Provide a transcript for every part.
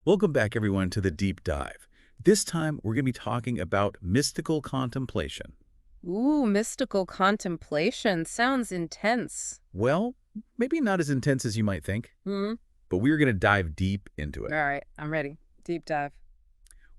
Welcome back, everyone, to the Deep Dive. This time, we're going to be talking about mystical contemplation. Ooh, mystical contemplation sounds intense. Well, maybe not as intense as you might think, Hmm. but we're going to dive deep into it. All right, I'm ready. Deep dive.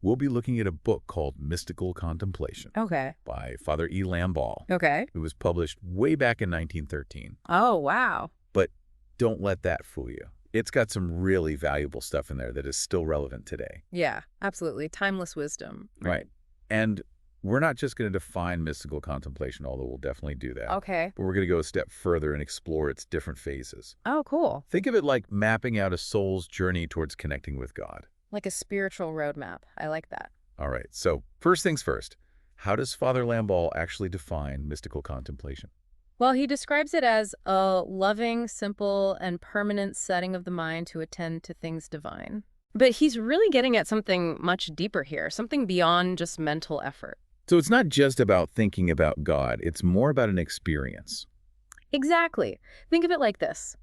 We'll be looking at a book called Mystical Contemplation Okay. by Father Lamballe. Okay. It was published way back in 1913. Oh, wow. But don't let that fool you. It's got some really valuable stuff in there that is still relevant today. Yeah, absolutely. Timeless wisdom. Right. And we're not just going to define mystical contemplation, although we'll definitely do that. Okay. But we're going to go a step further and explore its different phases. Oh, cool. Think of it like mapping out a soul's journey towards connecting with God. Like a spiritual roadmap. I like that. All right, so first things first, how does Father Lamballe actually define mystical contemplation? Well, he describes it as a loving, simple, and permanent setting of the mind to attend to things divine. But he's really getting at something much deeper here, something beyond just mental effort. So it's not just about thinking about God, it's more about an experience. Exactly. Think of it like this.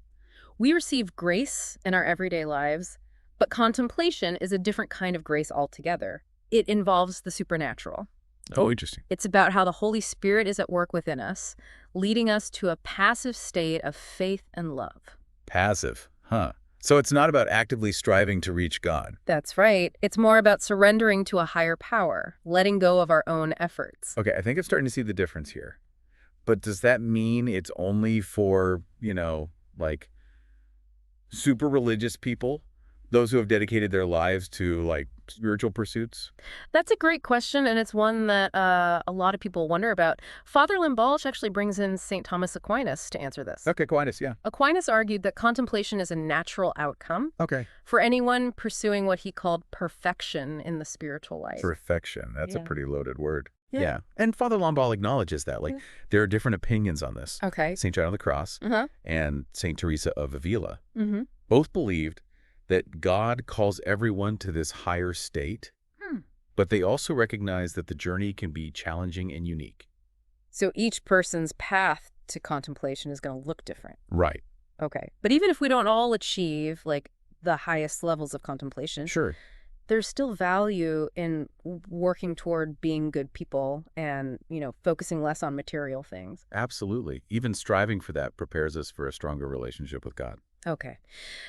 We receive grace in our everyday lives, but contemplation is a different kind of grace altogether. It involves the supernatural. Oh, interesting. It's about how the Holy Spirit is at work within us, leading us to a passive state of faith and love. Passive, huh? So it's not about actively striving to reach God. That's right. It's more about surrendering to a higher power, letting go of our own efforts. Okay, I think I'm starting to see the difference here. But does that mean it's only for, like super religious people? Those who have dedicated their lives to, like, spiritual pursuits? That's a great question, and it's one that a lot of people wonder about. Father Lamballe actually brings in St. Thomas Aquinas to answer this. Okay, Aquinas, yeah. Aquinas argued that contemplation is a natural outcome Okay. for anyone pursuing what he called perfection in the spiritual life. Perfection. That's a Yeah. pretty loaded word. Yeah. And Father Lamballe acknowledges that. Like, Yeah. there are different opinions on this. Okay. St. John of the Cross Uh-huh. and St. Teresa of Avila Mm-hmm. both believed that God calls everyone to this higher state, Hmm. but they also recognize that the journey can be challenging and unique. So each person's path to contemplation is going to look different. Right. Okay. But even if we don't all achieve, like, the highest levels of contemplation, Sure. there's still value in working toward being good people and, focusing less on material things. Absolutely. Even striving for that prepares us for a stronger relationship with God. Okay.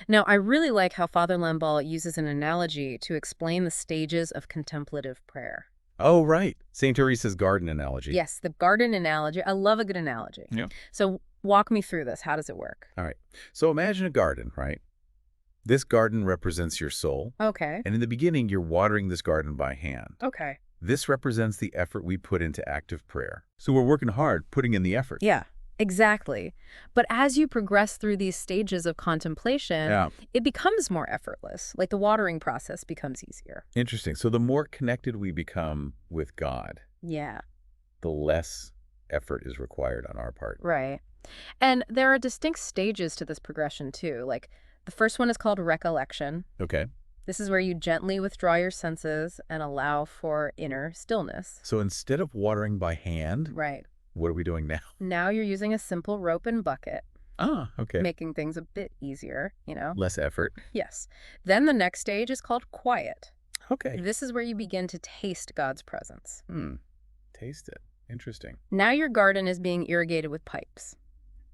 Now, I really like how Father Lamballe uses an analogy to explain the stages of contemplative prayer. Oh, right. St. Teresa's garden analogy. Yes, the garden analogy. I love a good analogy. Yeah. So walk me through this. How does it work? All right. So imagine a garden, right? This garden represents your soul. Okay. And in the beginning, you're watering this garden by hand. Okay. This represents the effort we put into active prayer. So we're working hard, putting in the effort. Yeah, exactly. But as you progress through these stages of contemplation, Yeah. it becomes more effortless. Like the watering process becomes easier. Interesting. So the more connected we become with God, Yeah, the less effort is required on our part. right. And there are distinct stages to this progression too. Like the first one is called recollection. Okay. This is where you gently withdraw your senses and allow for inner stillness. So instead of watering by hand, Right. what are we doing now? Now you're using a simple rope and bucket, Ah, okay. making things a bit easier. Less effort. Yes. Then the next stage is called quiet. Okay. This is where you begin to taste God's presence. Taste it. Interesting. Now your garden is being irrigated with pipes,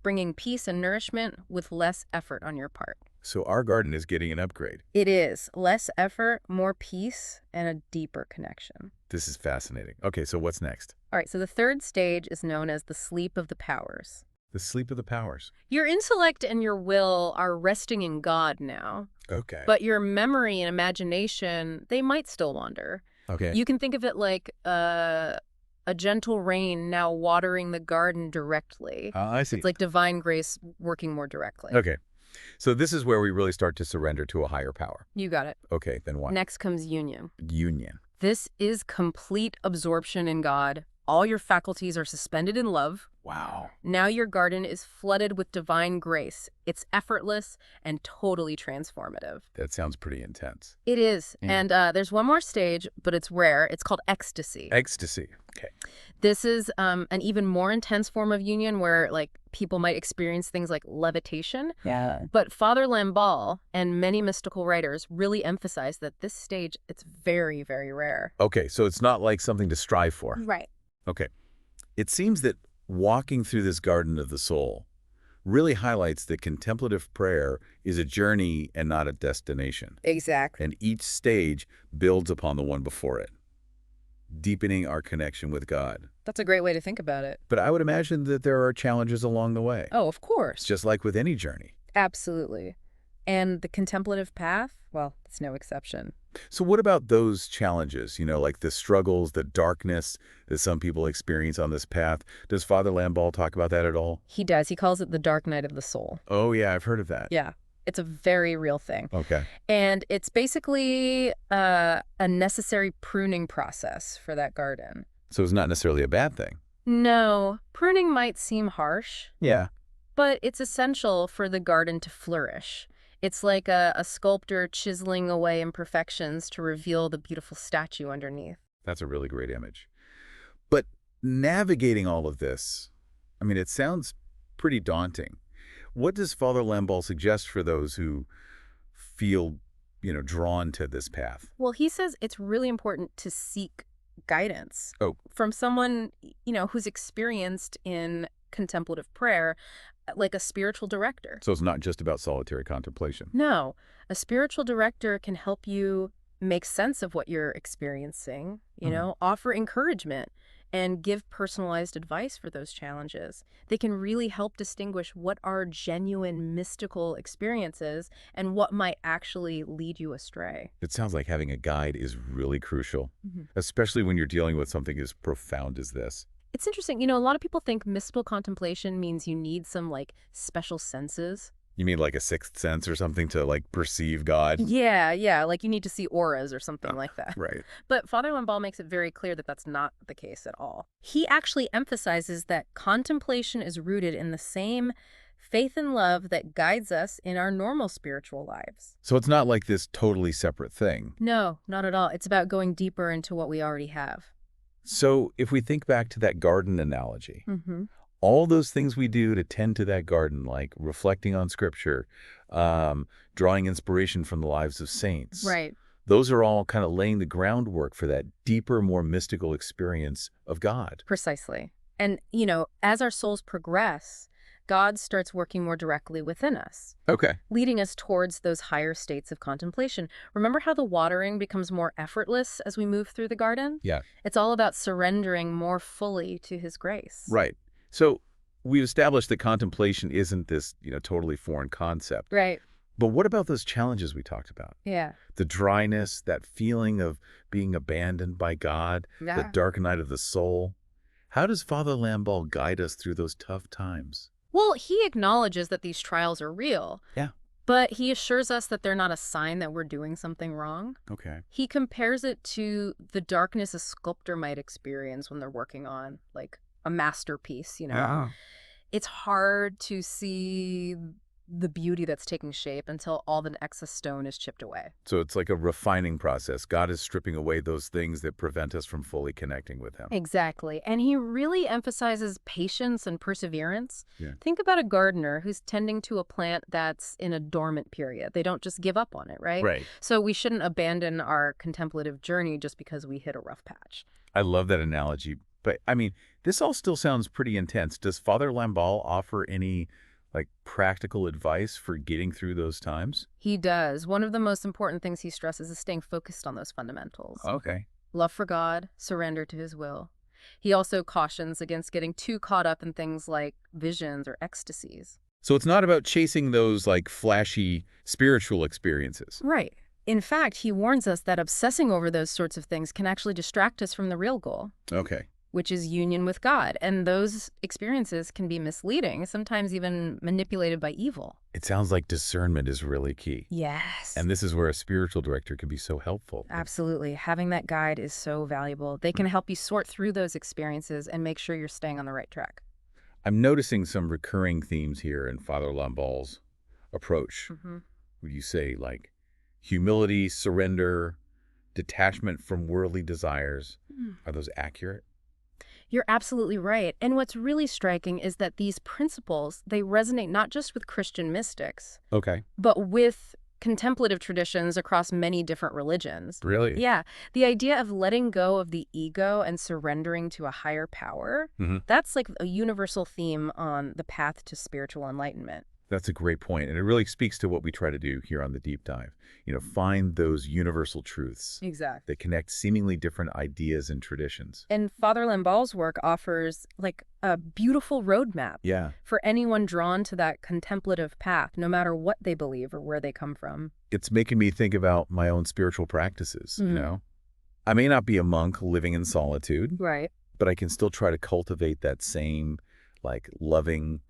bringing peace and nourishment with less effort on your part. So our garden is getting an upgrade. It is less effort, more peace, and a deeper connection. This is fascinating. Okay, so what's next? All right, so the third stage is known as the sleep of the powers. The sleep of the powers. Your intellect and your will are resting in God now, Okay. but your memory and imagination, they might still wander. Okay. You can think of it like a gentle rain now watering the garden directly. I see. It's like divine grace working more directly. Okay. So this is where we really start to surrender to a higher power. You got it. Okay, then what? Next comes union. Union. This is complete absorption in God. All your faculties are suspended in love. Wow. Now your garden is flooded with divine grace. It's effortless and totally transformative. That sounds pretty intense. It is. Yeah. And there's one more stage, but it's rare. It's called ecstasy. Ecstasy. Okay. This is an even more intense form of union where, like, people might experience things like levitation. Yeah. But Father Lamballe and many mystical writers really emphasize that this stage, it's very, very rare. Okay, so it's not like something to strive for. Right. Okay. It seems that walking through this garden of the soul really highlights that contemplative prayer is a journey and not a destination. Exactly. And each stage builds upon the one before it, deepening our connection with God. That's a great way to think about it. But I would imagine that there are challenges along the way. Oh, of course. It's just like with any journey. Absolutely. And the contemplative path, well, it's no exception. So what about those challenges, like the struggles, the darkness that some people experience on this path? Does Father Lamballe talk about that at all? He does. He calls it the dark night of the soul. Oh, yeah, I've heard of that. Yeah. It's a very real thing. Okay. And it's basically a necessary pruning process for that garden. So it's not necessarily a bad thing. No, pruning might seem harsh, Yeah. but it's essential for the garden to flourish. It's like a sculptor chiseling away imperfections to reveal the beautiful statue underneath. That's a really great image. But navigating all of this, it sounds pretty daunting. What does Father Lamballe suggest for those who feel, drawn to this path? Well, he says it's really important to seek guidance from someone, who's experienced in contemplative prayer, like a spiritual director. So it's not just about solitary contemplation. No, a spiritual director can help you make sense of what you're experiencing, offer encouragement, and give personalized advice for those challenges. They can really help distinguish what are genuine mystical experiences and what might actually lead you astray. It sounds like having a guide is really crucial, especially when you're dealing with something as profound as this. It's interesting. A lot of people think mystical contemplation means you need some, special senses. You mean like a sixth sense or something to, perceive God? Yeah, like you need to see auras or something like that. Right. But Father Lamballe makes it very clear that that's not the case at all. He actually emphasizes that contemplation is rooted in the same faith and love that guides us in our normal spiritual lives. So it's not like this totally separate thing. No, not at all. It's about going deeper into what we already have. So if we think back to that garden analogy, all those things we do to tend to that garden, like reflecting on Scripture, drawing inspiration from the lives of saints. Right. Those are all kind of laying the groundwork for that deeper, more mystical experience of God. Precisely. And, as our souls progress, God starts working more directly within us. Okay. Leading us towards those higher states of contemplation. Remember how the watering becomes more effortless as we move through the garden? Yeah. It's all about surrendering more fully to His grace. Right. So we've established that contemplation isn't this, totally foreign concept. Right. But what about those challenges we talked about? Yeah. The dryness, that feeling of being abandoned by God, the dark night of the soul. How does Father Lamballe guide us through those tough times? Well, he acknowledges that these trials are real. Yeah. But he assures us that they're not a sign that we're doing something wrong. Okay. He compares it to the darkness a sculptor might experience when they're working on, a masterpiece, It's hard to see the beauty that's taking shape until all the excess stone is chipped away. So it's like a refining process. God is stripping away those things that prevent us from fully connecting with Him. Exactly. And he really emphasizes patience and perseverance. Yeah. Think about a gardener who's tending to a plant that's in a dormant period. They don't just give up on it, right? Right. So we shouldn't abandon our contemplative journey just because we hit a rough patch. I love that analogy. But, this all still sounds pretty intense. Does Father Lamballe offer any practical advice for getting through those times? He does. One of the most important things he stresses is staying focused on those fundamentals. Okay. Love for God, surrender to His will. He also cautions against getting too caught up in things like visions or ecstasies. So it's not about chasing those flashy spiritual experiences. Right. In fact, he warns us that obsessing over those sorts of things can actually distract us from the real goal. Okay. Which is union with God. And those experiences can be misleading, sometimes even manipulated by evil. It sounds like discernment is really key. Yes. And this is where a spiritual director can be so helpful. Absolutely. Having that guide is so valuable. They can help you sort through those experiences and make sure you're staying on the right track. I'm noticing some recurring themes here in Father Lamballe's approach. Would you say humility, surrender, detachment from worldly desires? Are those accurate? You're absolutely right. And what's really striking is that these principles, they resonate not just with Christian mystics, Okay. but with contemplative traditions across many different religions. Really? Yeah, the idea of letting go of the ego and surrendering to a higher power, Hmm. that's like a universal theme on the path to spiritual enlightenment. That's a great point, and it really speaks to what we try to do here on the deep dive. Find those universal truths Exactly. that connect seemingly different ideas and traditions. And Father Lamballe's work offers like a beautiful roadmap Yeah. for anyone drawn to that contemplative path, no matter what they believe or where they come from. It's making me think about my own spiritual practices, Mhm. I may not be a monk living in solitude, Right. but I can still try to cultivate that same, loving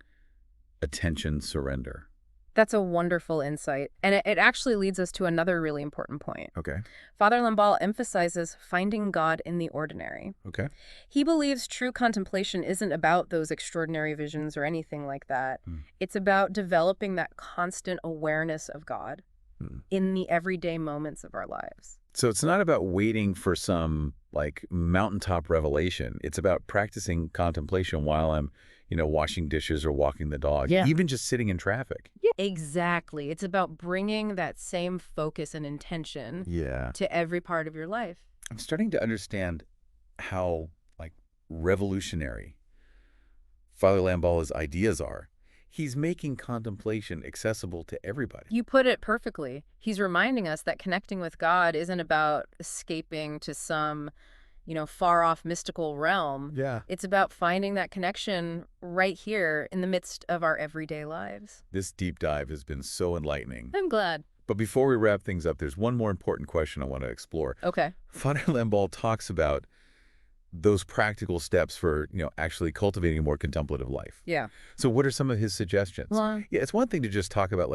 attention surrender. That's a wonderful insight. And it actually leads us to another really important point. Okay. Father Lamballe emphasizes finding God in the ordinary. Okay. He believes true contemplation isn't about those extraordinary visions or anything like that. Hmm. It's about developing that constant awareness of God Hmm. in the everyday moments of our lives. So it's not about waiting for some mountaintop revelation. It's about practicing contemplation while I'm, washing dishes or walking the dog, Yeah. even just sitting in traffic. Yeah. Exactly. It's about bringing that same focus and intention Yeah. to every part of your life. I'm starting to understand how revolutionary Father Lamballe's ideas are. He's making contemplation accessible to everybody. You put it perfectly. He's reminding us that connecting with God isn't about escaping to some, far-off mystical realm. Yeah. It's about finding that connection right here in the midst of our everyday lives. This deep dive has been so enlightening. I'm glad. But before we wrap things up, there's one more important question I want to explore. Okay. Father Lamballe talks about those practical steps for, actually cultivating a more contemplative life. Yeah. So what are some of his suggestions? Well, Yeah, it's one thing to just talk about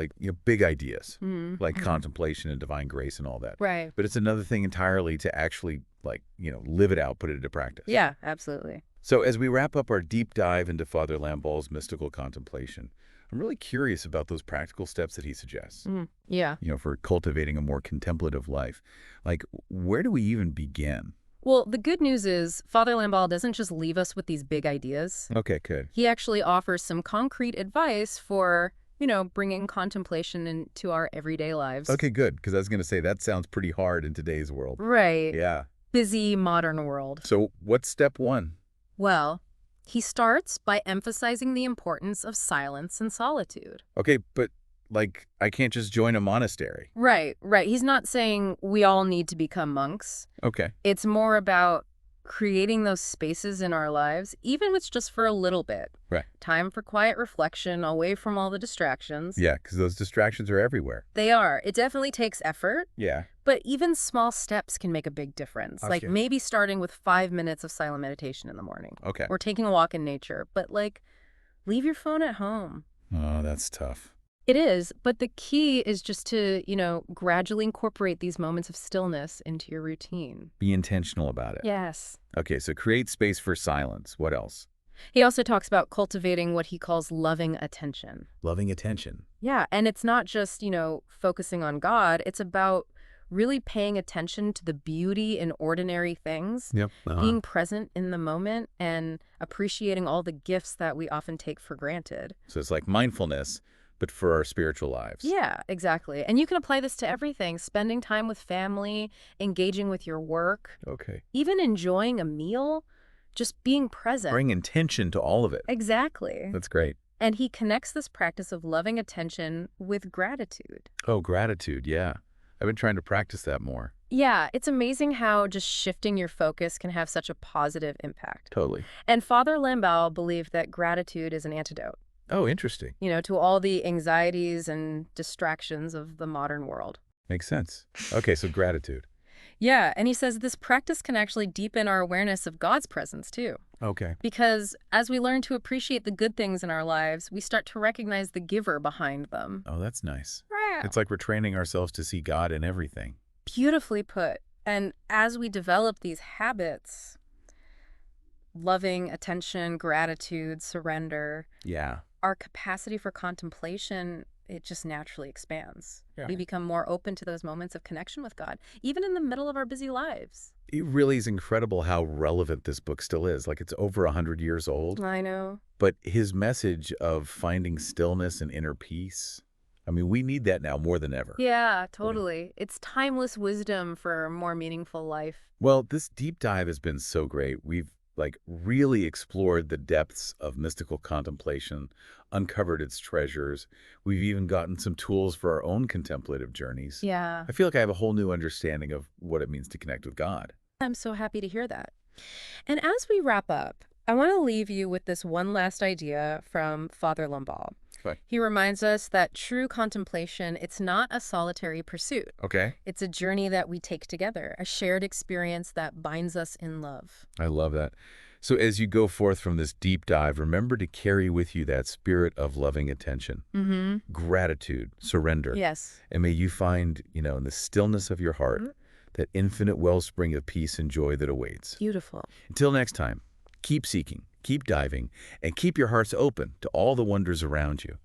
big ideas, like mhm. contemplation and divine grace and all that. Right. But it's another thing entirely to actually live it out, put it into practice. Yeah, absolutely. So as we wrap up our deep dive into Father Lamballe's mystical contemplation, I'm really curious about those practical steps that he suggests, Yeah. for cultivating a more contemplative life. Where do we even begin? Well, the good news is Father Lamballe doesn't just leave us with these big ideas. Okay, good. He actually offers some concrete advice for, bringing contemplation into our everyday lives. Okay, good, because I was going to say that sounds pretty hard in today's world. Right. Yeah. Busy modern world. So what's step one? Well, he starts by emphasizing the importance of silence and solitude. Okay, but I can't just join a monastery. Right. He's not saying we all need to become monks. Okay. It's more about creating those spaces in our lives, even if it's just for a little bit. Right. Time for quiet reflection, away from all the distractions. Yeah, because those distractions are everywhere. They are. It definitely takes effort, Yeah. but even small steps can make a big difference. Like Okay. maybe starting with 5 minutes of silent meditation in the morning. Okay. Or taking a walk in nature. But leave your phone at home. Oh, that's tough. It is, but the key is just to, gradually incorporate these moments of stillness into your routine. Be intentional about it. Yes. Okay, so create space for silence. What else? He also talks about cultivating what he calls loving attention. Loving attention. Yeah, and it's not just, focusing on God. It's about really paying attention to the beauty in ordinary things, Yep. being present in the moment, and appreciating all the gifts that we often take for granted. So it's like mindfulness, but for our spiritual lives. Yeah, exactly. And you can apply this to everything, spending time with family, engaging with your work, Okay. even enjoying a meal, just being present. Bring intention to all of it. Exactly. That's great. And he connects this practice of loving attention with gratitude. Oh, gratitude. Yeah. I've been trying to practice that more. Yeah, it's amazing how just shifting your focus can have such a positive impact. Totally. And Father Lamballe believed that gratitude is an antidote, Oh, interesting. to all the anxieties and distractions of the modern world. Makes sense. Okay, so gratitude. Yeah, and he says this practice can actually deepen our awareness of God's presence, too. Okay. Because as we learn to appreciate the good things in our lives, we start to recognize the giver behind them. Oh, that's nice. Right. It's like we're training ourselves to see God in everything. Beautifully put. And as we develop these habits, loving attention, gratitude, surrender, Yeah. our capacity for contemplation it just naturally expands. Yeah. We become more open to those moments of connection with God, even in the middle of our busy lives. It really is incredible how relevant this book still is. Like, it's over 100 years old, I know. but his message of finding stillness and inner peace, I mean, we need that now more than ever. Yeah, totally. It's timeless wisdom for a more meaningful life. Well, this deep dive has been so great. We've really explored the depths of mystical contemplation, uncovered its treasures. We've even gotten some tools for our own contemplative journeys. Yeah, I feel like I have a whole new understanding of what it means to connect with God. I'm so happy to hear that. And as we wrap up, I want to leave you with this one last idea from Father Lamballe. Okay. He reminds us that true contemplation, it's not a solitary pursuit. Okay. It's a journey that we take together, a shared experience that binds us in love. I love that. So as you go forth from this deep dive, remember to carry with you that spirit of loving attention, Mm-hmm. gratitude, surrender. Yes. And may you find, in the stillness of your heart, that infinite wellspring of peace and joy that awaits. Beautiful. Until next time, keep seeking, keep diving, and keep your hearts open to all the wonders around you.